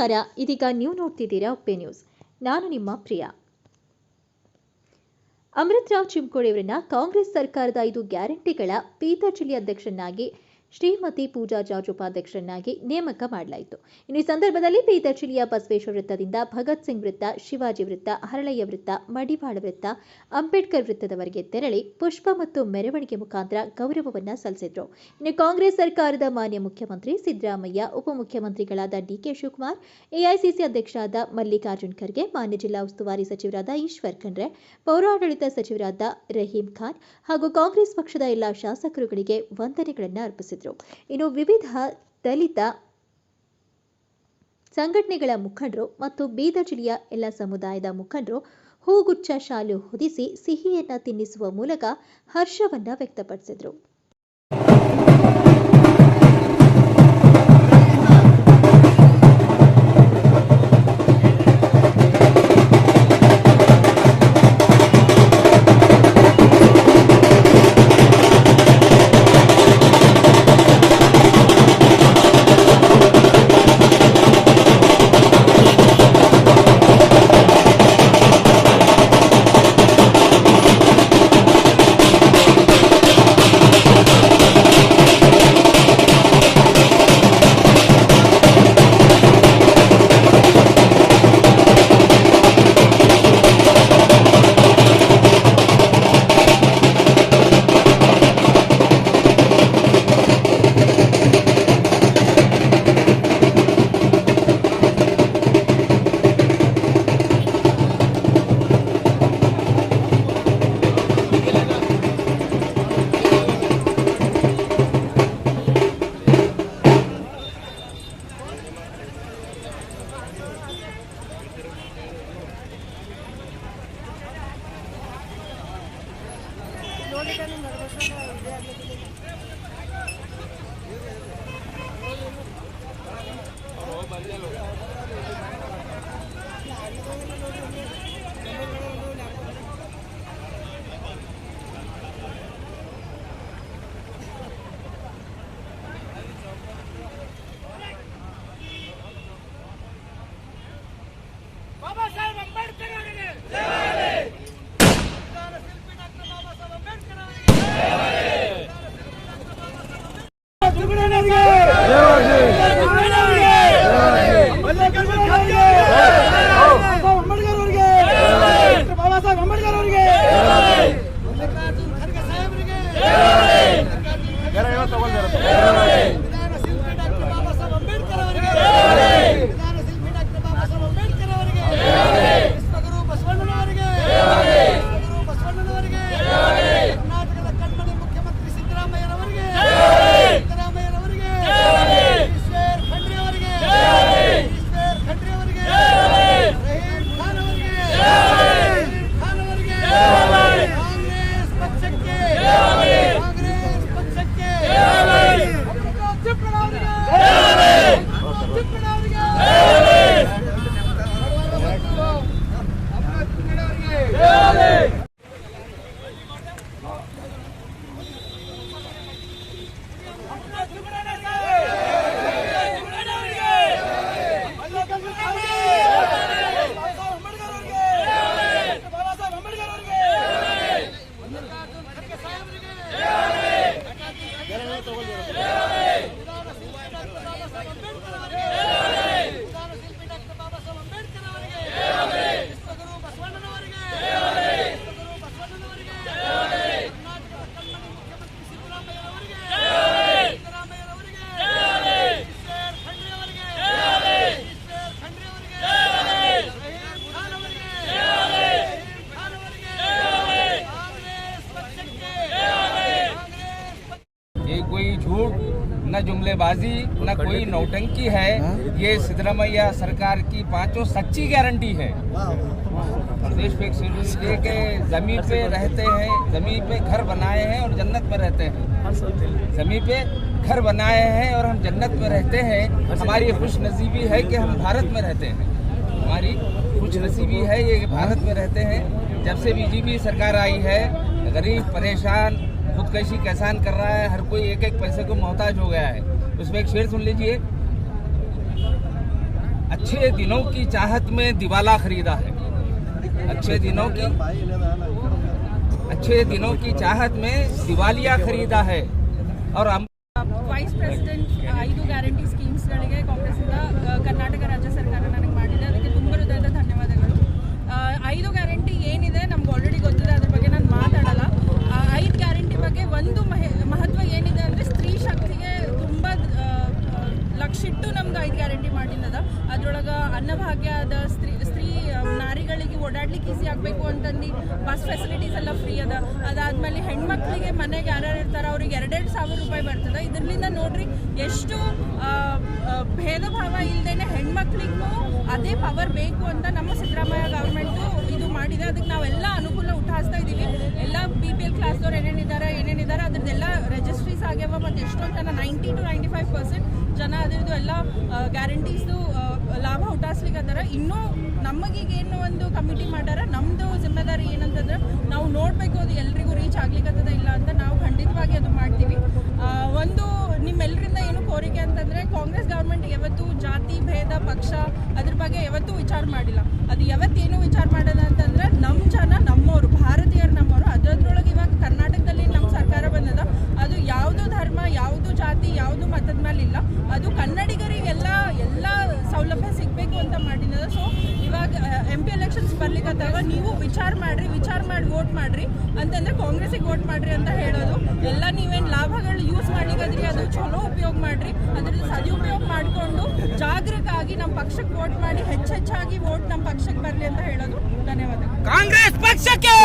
ನಮಸ್ಕಾರ, ಇದೀಗ ನೀವು ನೋಡ್ತಿದ್ದೀರಾ ಉಪ್ಪೆ ನ್ಯೂಸ್. ನಾನು ನಿಮ್ಮ ಪ್ರಿಯಾ. ಅಮೃತರಾವ್ ಚಿಂಕೋಡಿ ಅವರನ್ನ ಕಾಂಗ್ರೆಸ್ ಸರ್ಕಾರದ 5 ಗ್ಯಾರಂಟಿಗಳ ಬೀದರ್ ಜಿಲ್ಲೆ ಅಧ್ಯಕ್ಷರನ್ನಾಗಿ ಶ್ರೀಮತಿ ಪೂಜಾ ಜಾರ್ಜ್ ಉಪಾಧ್ಯಕ್ಷರನ್ನಾಗಿ ನೇಮಕ ಮಾಡಲಾಯಿತು. ಇನ್ನು ಈ ಸಂದರ್ಭದಲ್ಲಿ ಬೀದರ್ ಜಿಲ್ಲೆಯ ಬಸವೇಶ್ವರ ವೃತ್ತದಿಂದ ಭಗತ್ ಸಿಂಗ್ ವೃತ್ತ, ಶಿವಾಜಿ ವೃತ್ತ, ಹರಳಯ್ಯ ವೃತ್ತ, ಮಡಿವಾಳ ವೃತ್ತ, ಅಂಬೇಡ್ಕರ್ ವೃತ್ತದವರೆಗೆ ತೆರಳಿ ಪುಷ್ಪ ಮತ್ತು ಮೆರವಣಿಗೆ ಮುಖಾಂತರ ಗೌರವವನ್ನ ಸಲ್ಲಿಸಿದರು. ಇನ್ನು ಕಾಂಗ್ರೆಸ್ ಸರ್ಕಾರದ ಮಾನ್ಯ ಮುಖ್ಯಮಂತ್ರಿ ಸಿದ್ದರಾಮಯ್ಯ, ಉಪಮುಖ್ಯಮಂತ್ರಿಗಳಾದ ಡಿಕೆ ಶಿವಕುಮಾರ್, ಎಐಸಿಸಿ ಅಧ್ಯಕ್ಷರಾದ ಮಲ್ಲಿಕಾರ್ಜುನ್ ಖರ್ಗೆ, ಮಾನ್ಯ ಜಿಲ್ಲಾ ಉಸ್ತುವಾರಿ ಸಚಿವರಾದ ಈಶ್ವರ್ ಖಂಡ್ರೆ, ಪೌರಾಡಳಿತ ಸಚಿವರಾದ ರಹೀಂ ಖಾನ್ ಹಾಗೂ ಕಾಂಗ್ರೆಸ್ ಪಕ್ಷದ ಎಲ್ಲ ಶಾಸಕರುಗಳಿಗೆ ವಂದನೆಗಳನ್ನು ಅರ್ಪಿಸಿದರು. ಇನ್ನು ವಿವಿಧ ದಲಿತ ಸಂಘಟನೆಗಳ ಮುಖಂಡರು ಮತ್ತು ಬೀದರ್ ಜಿಲ್ಲೆಯ ಎಲ್ಲ ಸಮುದಾಯದ ಮುಖಂಡರು ಹೂಗುಚ್ಛ ಶಾಲು ಹೊದಿಸಿ ಸಿಹಿಯನ್ನ ತಿನ್ನಿಸುವ ಮೂಲಕ ಹರ್ಷವನ್ನ ವ್ಯಕ್ತಪಡಿಸಿದರು. न जुमलेबाजी न कोई नौटंकी है। ये सिद्धरामैया सरकार की 5 सच्ची गारंटी है। प्रदेश पे के जमीन पे रहते हैं, जमीन पे घर बनाए हैं और जन्नत में रहते हैं। जमीन पे घर बनाए हैं और हम जन्नत में रहते हैं। हमारी खुश नसीबी है कि हम भारत में रहते हैं। हमारी खुश नसीबी है ये भारत में रहते हैं। जब से बीजेपी सरकार आई है, गरीब परेशान खुदकशी किसान कर रहा है, हर कोई एक एक पैसे को मोहताज हो गया है। उसमें एक शेर सुन लीजिए। अच्छे दिनों की चाहत में दिवाला खरीदा है। अच्छे दिनों की चाहत में दिवालिया खरीदा है। और हम ವೈಸ್ ಪ್ರೆಸಿಡೆಂಟ್ 5 ಗ್ಯಾರಂಟಿ ಸ್ಕೀಮ್ಸ್ಗಳಿಗೆ ಕಾಂಗ್ರೆಸ್ಸಿಂದ ಕರ್ನಾಟಕ ರಾಜ್ಯ ಸರ್ಕಾರ ನನಗೆ ಮಾಡಿದೆ, ಅದಕ್ಕೆ ತುಂಬ ಹೃದಯದ ಧನ್ಯವಾದಗಳು. 5 ಗ್ಯಾರಂಟಿ ಏನಿದೆ ನಮ್ಗೆ ಆಲ್ರೆಡಿ ಗೊತ್ತಿದೆ, ಅದ್ರ ಬಗ್ಗೆ ನಾನು ಮಾತಾಡಲ್ಲ. 5 ಗ್ಯಾರಂಟಿ ಬಗ್ಗೆ ಒಂದು ಮಹತ್ವ ಏನಿದೆ ಅಂದರೆ ಸ್ತ್ರೀ ಶಕ್ತಿಗೆ ತುಂಬ ಲಕ್ಷಿಟ್ಟು ನಮ್ದು 5 ಗ್ಯಾರಂಟಿ ಮಾಡಿದ್ದದ. ಅದ್ರೊಳಗೆ ಅನ್ನಭಾಗ್ಯದ ಸ್ತ್ರೀ ನಾರಿಗಳಿಗೆ ಓಡಾಡ್ಲಿಕ್ಕೆ ಈಸಿ ಆಗಬೇಕು ಅಂತಂದು ಬಸ್ ಫೆಸಿಲಿಟೀಸ್ ಎಲ್ಲ ಫ್ರೀ ಅದ. ಅದಾದ್ಮೇಲೆ ಹೆಣ್ಮಕ್ಳಿಗೆ ಮನೆಗೆ ಯಾರ್ಯಾರು ಇರ್ತಾರೋ ಅವ್ರಿಗೆ 2,000 ರೂಪಾಯಿ ಬರ್ತದೆ. ಇದರಿಂದ ನೋಡ್ರಿ ಎಷ್ಟು ಭೇದ ಭಾವ ಇಲ್ಲದೇನೆ ಹೆಣ್ಮಕ್ಳಿಗೂ ಅದೇ ಪವರ್ ಬೇಕು ಅಂತ ನಮ್ಮ ಸಿದ್ದರಾಮಯ್ಯ ಗೌರ್ಮೆಂಟು ಇದು ಮಾಡಿದೆ. ಅದಕ್ಕೆ ನಾವೆಲ್ಲ ಅನುಕೂಲ ಉಠಾಯಿಸ್ತಾ ಇದ್ದೀವಿ. ಎಲ್ಲ BPL ಕ್ಲಾಸ್ದವ್ರು ಏನೇನಿದ್ದಾರೆ ಅದ್ರದ್ದೆಲ್ಲ ರಿಜಿಸ್ಟ್ರೀಸ್ ಆಗ್ಯಾವ. ಮತ್ತು ಎಷ್ಟೊಂದು ಜನ 90 to 95% ಜನ ಅದರದ್ದು ಎಲ್ಲ ಗ್ಯಾರಂಟೀಸ್ದು ಲಾಭ ಉಠಾಯಿಸ್ಲಿಕ್ಕೆ ಅದಾರ. ಇನ್ನೂ ನಮಗೀಗೇನು ಒಂದು ಕಮಿಟಿ ಮಾಡ್ಯಾರ, ನಮ್ಮದು ಜಿಮ್ಮೆದಾರಿ ಏನಂತಂದ್ರೆ ನಾವು ನೋಡಬೇಕು ಅದು ಎಲ್ರಿಗೂ ರೀಚ್ ಆಗ್ಲಿಕ್ಕತ್ತದ ಇಲ್ಲ ಅಂತ. ನಾವು ಖಂಡಿತವಾಗಿ ಅದು ಮಾಡ್ತೀವಿ. ಒಂದು ನಿಮ್ಮೆಲ್ಲರಿಂದ ಏನು ಕೋರಿಕೆ ಅಂತಂದರೆ, ಕಾಂಗ್ರೆಸ್ ಗೌರ್ಮೆಂಟ್ ಯಾವತ್ತೂ ಜಾತಿ ಭೇದ ಪಕ್ಷ ಅದ್ರ ಬಗ್ಗೆ ಯಾವತ್ತೂ ವಿಚಾರ ಮಾಡಿಲ್ಲ. ಅದು ಯಾವತ್ತೇನು ವಿಚಾರ ಮಾಡೋಣ ಅಂತಂದ್ರೆ ನಮ್ಮ ಜನ ನಮ್ಮವರು, ಭಾರತೀಯರು ನಮ್ಮವರು. ಅದರೊಳಗೆ ಇವಾಗ ಕರ್ನಾಟಕದಲ್ಲಿ ನಮ್ಮ ಸರ್ಕಾರ ಬಂದದ, ಅದು ಯಾವುದು ಧರ್ಮ ಯಾವುದು ಜಾತಿ ಯಾವುದು ಮತದ ಮೇಲೆ ಇಲ್ಲ, ಅದು ಕನ್ನಡಿಗರಿಗೆಲ್ಲ ಎಲ್ಲ ಸೌಲಭ್ಯ ಸಿಗಬೇಕು ಅಂತ ಮಾಡಿದ್ದದ. ಸೊ ಇವಾಗ MP ಎಲೆಕ್ಷನ್ಸ್ ಬರ್ಲಿಕ್ಕತ್ತಾಗ ನೀವು ವಿಚಾರ ಮಾಡಿ ವೋಟ್ ಮಾಡ್ರಿ ಅಂತಂದ್ರೆ ಕಾಂಗ್ರೆಸ್ಸಿಗೆ ವೋಟ್ ಮಾಡ್ರಿ ಅಂತ ಹೇಳೋದು. ಎಲ್ಲ ನೀವೇನು ಲಾಭಗಳು ಯೂಸ್ ಮಾಡ್ಲಿಕ್ಕದ್ರಿ ಅದು ಚಲೋ ಉಪಯೋಗ ಮಾಡ್ರಿ, ಅದ್ರದ್ದು ಸದುಪಯೋಗ ಮಾಡಿಕೊಂಡು ಜಾಗೃತ ಆಗಿ ನಮ್ಮ ಪಕ್ಷಕ್ಕೆ ವೋಟ್ ಮಾಡಿ ಹೆಚ್ಚಾಗಿ ವೋಟ್ ನಮ್ಮ ಪಕ್ಷಕ್ಕೆ ಬರಲಿ ಅಂತ ಹೇಳೋದು. ಧನ್ಯವಾದಗಳು. ಕಾಂಗ್ರೆಸ್ ಪಕ್ಷಕ್ಕೆ